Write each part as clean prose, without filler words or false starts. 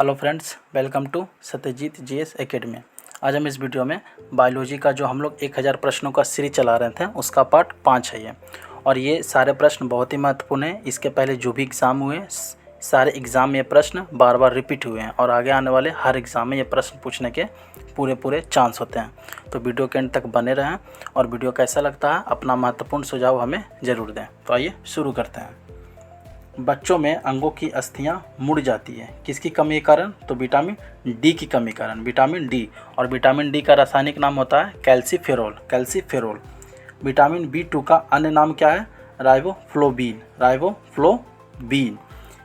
Hello friends, welcome to Satyajit GS academy. आज हम इस वीडियो में बायोलॉजी का जो हम लोग 1000 प्रश्नों का सीरीज चला रहे थे उसका पार्ट 5 है ये। और ये सारे प्रश्न बहुत ही महत्वपूर्ण हैं। इसके पहले जो भी एग्ज़ाम हुए सारे एग्ज़ाम में ये प्रश्न बार बार रिपीट हुए हैं और आगे आने वाले हर एग्ज़ाम में ये प्रश्न पूछने के पूरे चांस होते हैं। तो वीडियो के एंड तक बने रहें और वीडियो कैसा लगता है अपना महत्वपूर्ण सुझाव हमें ज़रूर दें। तो आइए शुरू करते हैं। बच्चों में अंगों की अस्थियां मुड़ जाती है, किसकी कमी के कारण? तो विटामिन डी की कमी के कारण, विटामिन डी। और विटामिन डी का रासायनिक नाम होता है कैल्सीफेरोल। विटामिन बी2 का अन्य नाम क्या है? राइबोफ्लोबीन।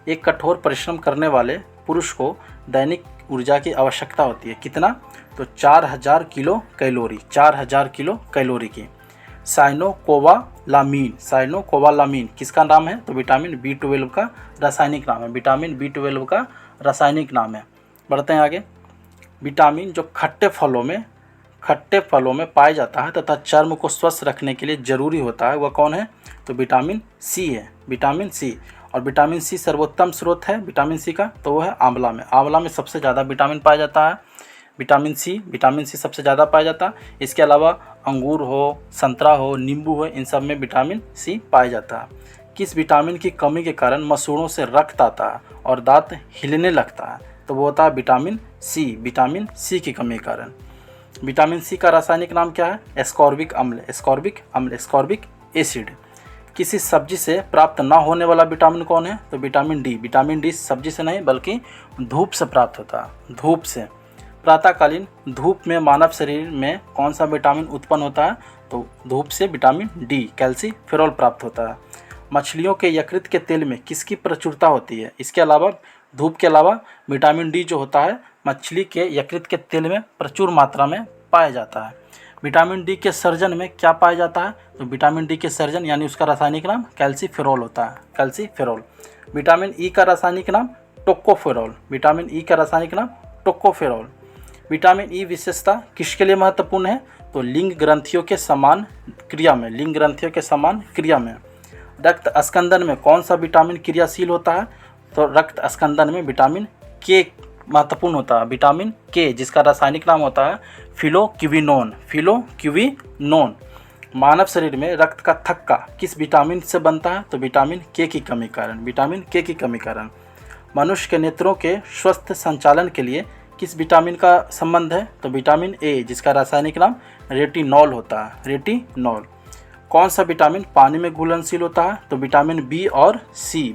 एक कठोर परिश्रम करने वाले पुरुष को दैनिक ऊर्जा की आवश्यकता होती है, कितना? तो 4000 किलो कैलोरी की। साइनोकोबालामीन किसका नाम है? तो विटामिन बी12 का रासायनिक नाम है, विटामिन बी12 का रासायनिक नाम है। बढ़ते हैं आगे। विटामिन जो खट्टे फलों में पाया जाता है तथा चर्म को स्वस्थ रखने के लिए ज़रूरी होता है, वह कौन है? तो विटामिन सी है, विटामिन सी। और विटामिन सी सर्वोत्तम स्रोत है विटामिन सी का, तो वह है आंवला में सबसे ज़्यादा विटामिन पाया जाता है। विटामिन सी सबसे ज़्यादा पाया जाता है। इसके अलावा अंगूर हो, संतरा हो, नींबू हो, इन सब में विटामिन सी पाया जाता है। किस विटामिन की कमी के कारण मसूड़ों से रक्त आता है और दांत हिलने लगता है? तो वो होता है विटामिन सी की कमी के कारण। विटामिन सी का रासायनिक नाम क्या है? Ascorbic acid. किसी सब्जी से प्राप्त ना होने वाला विटामिन कौन है? तो विटामिन डी सब्जी से नहीं बल्कि धूप से प्राप्त होता है, धूप से। प्रातःकालीन धूप में मानव शरीर में कौन सा विटामिन उत्पन्न होता है? तो धूप से विटामिन डी कैल्सीफेरोल प्राप्त होता है। मछलियों के यकृत के तेल में किसकी प्रचुरता होती है? इसके अलावा धूप के अलावा विटामिन डी जो होता है मछली के यकृत के तेल में प्रचुर मात्रा में पाया जाता है। विटामिन डी के सर्जन में क्या पाया जाता है? तो विटामिन डी के सर्जन यानी उसका रासायनिक नाम कैल्सीफेरोल होता है, कैल्सीफेरोल। विटामिन ई का रासायनिक नाम टोकोफेरोल, विटामिन ई विशेषता किसके लिए महत्वपूर्ण है? तो लिंग ग्रंथियों के समान क्रिया में। रक्त अस्कंदन में कौन सा विटामिन क्रियाशील होता है? तो रक्त अस्कंदन में विटामिन के महत्वपूर्ण होता है, विटामिन के, जिसका रासायनिक नाम होता है फिलोक्यूविनोन। मानव शरीर में रक्त का थक्का किस विटामिन से बनता है? तो विटामिन के की कमी कारण। मनुष्य के नेत्रों के स्वस्थ संचालन के लिए किस विटामिन का संबंध है? तो विटामिन ए, जिसका रासायनिक नाम रेटिनॉल होता है, रेटिनॉल। कौन सा विटामिन पानी में घुलनशील होता है? तो विटामिन बी और सी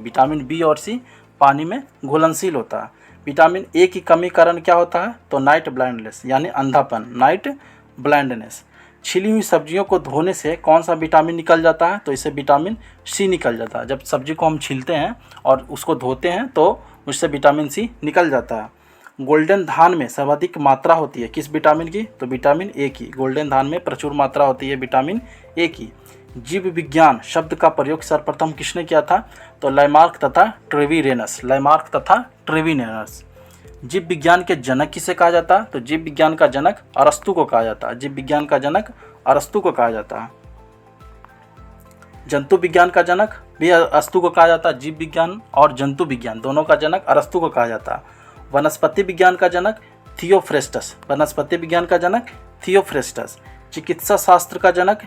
पानी में घुलनशील होता है। विटामिन ए की कमी कारण क्या होता है? तो नाइट ब्लाइंडनेस यानी अंधापन, छिली हुई सब्जियों को धोने से कौन सा विटामिन निकल जाता है? तो इससे विटामिन सी निकल जाता है। जब सब्जी को हम छीलते हैं और उसको धोते हैं तो उससे विटामिन सी निकल जाता है। गोल्डन धान में सर्वाधिक मात्रा होती है किस विटामिन की? तो विटामिन ए की। गोल्डन धान में प्रचुर मात्रा होती है विटामिन ए की। जीव विज्ञान शब्द का प्रयोग सर्वप्रथम किसने किया था? तो लामार्क तथा ट्रेविनेनस। जीव विज्ञान के जनक किसे कहा जाता है? तो जीव विज्ञान का जनक अरस्तु को कहा जाता है। जंतु विज्ञान का जनक भी अरस्तु को कहा जाता है। जीव विज्ञान और जंतु विज्ञान दोनों का जनक अरस्तु को कहा जाता है। वनस्पति विज्ञान का जनक थियोफ्रेस्टस। चिकित्सा शास्त्र का जनक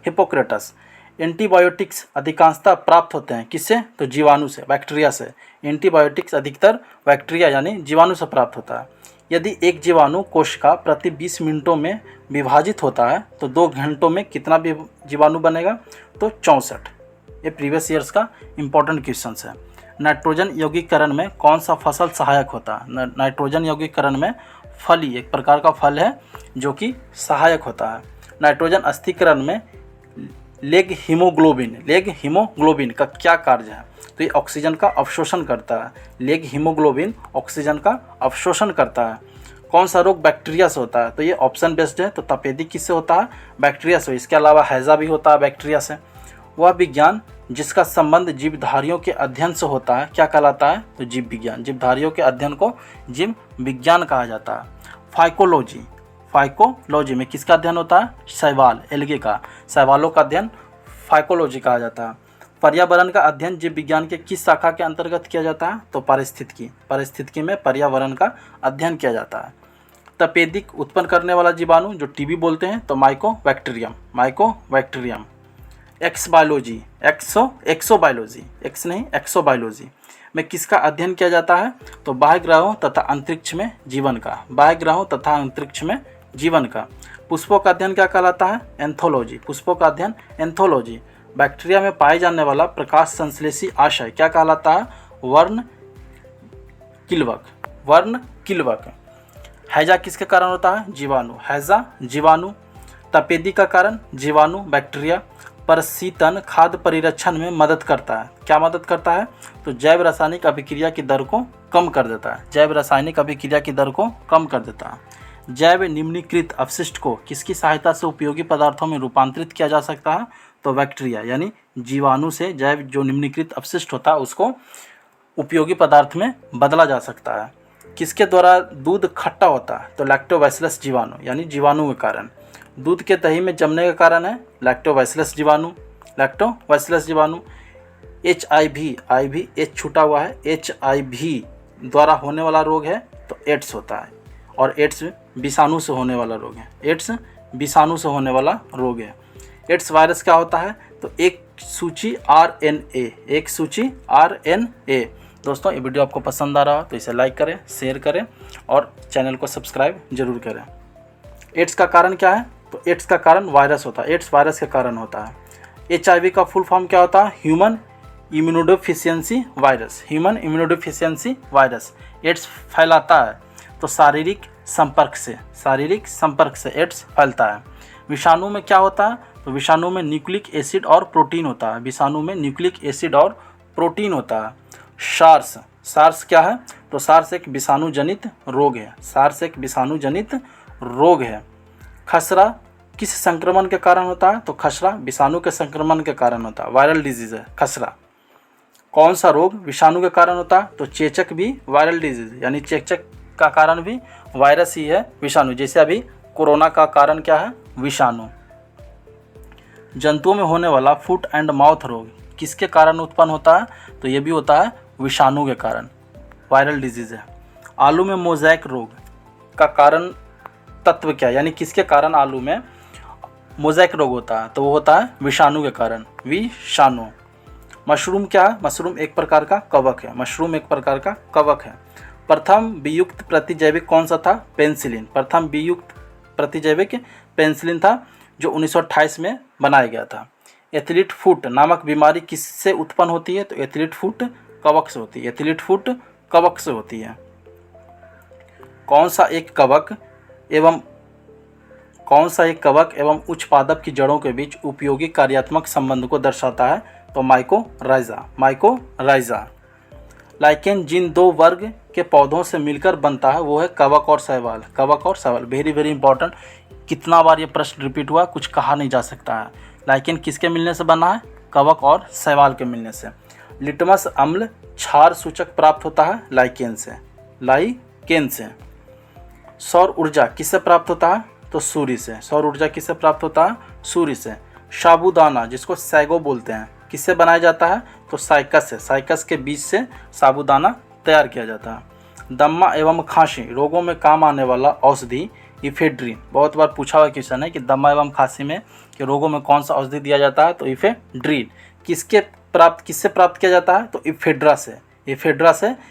हिपोक्रेटस। एंटीबायोटिक्स अधिकांशतः प्राप्त होते हैं किससे? तो जीवाणु से, बैक्टीरिया से। एंटीबायोटिक्स अधिकतर बैक्टीरिया यानी जीवाणु से प्राप्त होता है। यदि एक जीवाणु कोशिका प्रति 20 मिनटों में विभाजित होता है तो 2 घंटों में कितना जीवाणु बनेगा? तो 64। ये प्रीवियस ईयर्स का इंपॉर्टेंट क्वेश्चन है। नाइट्रोजन यौगिकीकरण में कौन सा फसल सहायक होता है? नाइट्रोजन यौगिकीकरण में फली एक प्रकार का फल है जो कि सहायक होता है। नाइट्रोजन अस्थिकरण में लेग हीमोग्लोबिन का क्या कार्य है? तो ये ऑक्सीजन का अवशोषण करता है। लेग हीमोग्लोबिन ऑक्सीजन का अवशोषण करता है। कौन सा रोग बैक्टीरिया से होता है? तो ये ऑप्शन बेस्ड है। तो तपेदिक किससे होता है? बैक्टीरिया से। इसके अलावा हैजा भी होता है बैक्टीरिया से। वह विज्ञान जिसका संबंध जीवधारियों के अध्ययन से होता है क्या कहलाता है? तो जीव विज्ञान। जीवधारियों के अध्ययन को जीव विज्ञान कहा जाता है। फाइकोलॉजी में किसका अध्ययन होता है? शैवाल, एल्गे का। शैवालों का अध्ययन फाइकोलॉजी कहा जाता है। पर्यावरण का अध्ययन जीव विज्ञान के किस शाखा के अंतर्गत किया जाता है? तो पारिस्थितिकी में पर्यावरण का अध्ययन किया जाता है। तपेदिक उत्पन्न करने वाला जीवाणु जो टीबी बोलते हैं तो माइकोबैक्टीरियम। एक्सोबायोलॉजी में किसका अध्ययन किया जाता है? तो बाह्य ग्रहों तथा अंतरिक्ष में जीवन का। पुष्पों का अध्ययन क्या कहलाता है? एंथोलॉजी। बैक्टीरिया में पाए जाने वाला प्रकाश संश्लेषी आशय क्या कहलाता है? वर्णकिल्वक। हैजा किसके कारण होता है? जीवाणु। तपेदी का कारण जीवाणु बैक्टीरिया। परशीतन खाद्य परिरक्षण में मदद करता है। क्या मदद करता है? तो जैव रासायनिक अभिक्रिया की दर को कम कर देता है। जैव निम्नीकृत अपशिष्ट को किसकी सहायता से उपयोगी पदार्थों में रूपांतरित किया जा सकता है? तो बैक्टीरिया यानी जीवाणु से जैव जो निम्नीकृत अपशिष्ट होता है उसको उपयोगी पदार्थ में बदला जा सकता है। किसके द्वारा दूध खट्टा होता है? तो लैक्टोबैसिलस जीवाणु यानी जीवाणु के कारण। दूध के दही में जमने का कारण है लैक्टोबैसिलस जीवाणु। HIV एच छूटा हुआ है, HIV द्वारा होने वाला रोग है तो एड्स होता है, और एड्स विषाणु से होने वाला रोग है। एड्स वायरस क्या होता है? तो एक सूची RNA। दोस्तों ये वीडियो आपको पसंद आ रहा हो तो इसे लाइक करें, शेयर करें और चैनल को सब्सक्राइब जरूर करें। एड्स का कारण क्या है? तो एड्स का कारण वायरस होता है, एड्स वायरस के कारण होता है। HIV का फुल फॉर्म क्या होता है? Human immunodeficiency virus. एड्स फैलाता है तो शारीरिक संपर्क से एड्स फैलता है। विषाणु में क्या होता है? तो विषाणु में न्यूक्लिक एसिड और प्रोटीन होता है। सार्स क्या है? तो सार्स एक विषाणु जनित रोग है। खसरा किस संक्रमण के कारण होता है? तो खसरा विषाणु के संक्रमण के कारण होता है, वायरल डिजीज है खसरा। कौन सा रोग विषाणु के कारण होता है? तो चेचक भी वायरल डिजीज, यानी चेचक का कारण भी वायरस ही है, विषाणु। जैसे अभी कोरोना का कारण क्या है? विषाणु। जंतुओं में होने वाला फुट एंड माउथ रोग किसके कारण उत्पन्न होता है? तो ये भी होता है विषाणु के कारण, वायरल डिजीज है। आलू में मोज़ेक रोग का कारण तत्व क्या, यानी किसके कारण आलू में मोज़ेक रोग होता है? तो वो होता है विषाणु के कारण, विषाणु। मशरूम क्या है? मशरूम एक प्रकार का कवक है। प्रथम वियुक्त प्रतिजैविक कौन सा था? पेनिसिलिन। प्रथम वियुक्त प्रतिजैविक पेनिसिलिन था जो 1928 में बनाया गया था। एथलीट फुट नामक बीमारी किससे उत्पन्न होती है? तो एथलीट फुट कवक से होती है। कौन सा एक कवक एवं उच्च पादप की जड़ों के बीच उपयोगी कार्यात्मक संबंध को दर्शाता है? तो माइकोराइजा। लाइकेन जिन दो वर्ग के पौधों से मिलकर बनता है वो है कवक और शैवाल। Very very important. कितना बार ये प्रश्न रिपीट हुआ कुछ कहा नहीं जा सकता है। लाइकेन किसके मिलने से बना है? कवक और शैवाल के मिलने से। लिटमस अम्ल क्षार सूचक प्राप्त होता है लाइकेन से। सौर ऊर्जा किससे प्राप्त होता है? तो सूर्य से। साबूदाना जिसको सैगो बोलते हैं किससे बनाया जाता है? तो साइकस के बीज से साबूदाना तैयार किया जाता है। दम्मा एवं खांसी रोगों में काम आने वाला औषधि इफेड्रिन। बहुत बार पूछा हुआ क्वेश्चन है कि दम्मा एवं खांसी में के रोगों में कौन सा औषधि दिया जाता है? तो इफेड्रिन। किससे प्राप्त किया जाता है? तो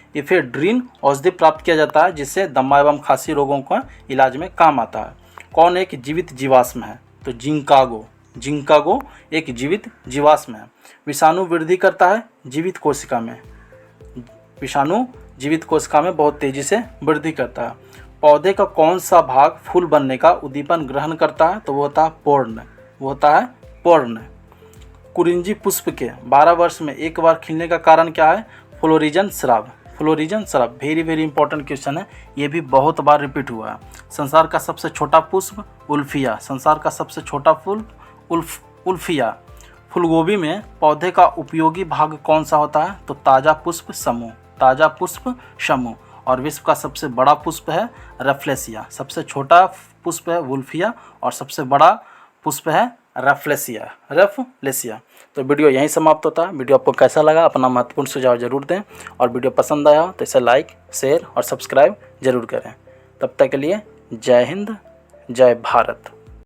इफेड्रिन औषधि प्राप्त किया जाता है जिससे दम्मा एवं खांसी रोगों का इलाज में काम आता है। कौन एक जीवित जीवाश्म है? तो जिंकागो एक जीवित जीवाश्म है। विषाणु वृद्धि करता है जीवित कोशिका में बहुत तेजी से वृद्धि करता है। पौधे का कौन सा भाग फूल बनने का उद्दीपन ग्रहण करता है? तो वो होता है पर्ण। कुरिंजी पुष्प के 12 वर्ष में एक बार खिलने का कारण क्या है? फ्लोरिजन स्राव। वेरी वेरी इंपॉर्टेंट क्वेश्चन है, ये भी बहुत बार रिपीट हुआ है। संसार का सबसे छोटा पुष्प उल्फिया। फूलगोभी में पौधे का उपयोगी भाग कौन सा होता है? तो ताजा पुष्प समूह। और विश्व का सबसे बड़ा पुष्प है रफ्लेसिया। सबसे छोटा पुष्प है वुल्फिया और सबसे बड़ा पुष्प है रफलेसिया। तो वीडियो यहीं समाप्त होता है। वीडियो आपको कैसा लगा अपना महत्वपूर्ण सुझाव जरूर दें, और वीडियो पसंद आया तो इसे लाइक, शेयर और सब्सक्राइब जरूर करें। तब तक के लिए जय हिंद, जय भारत।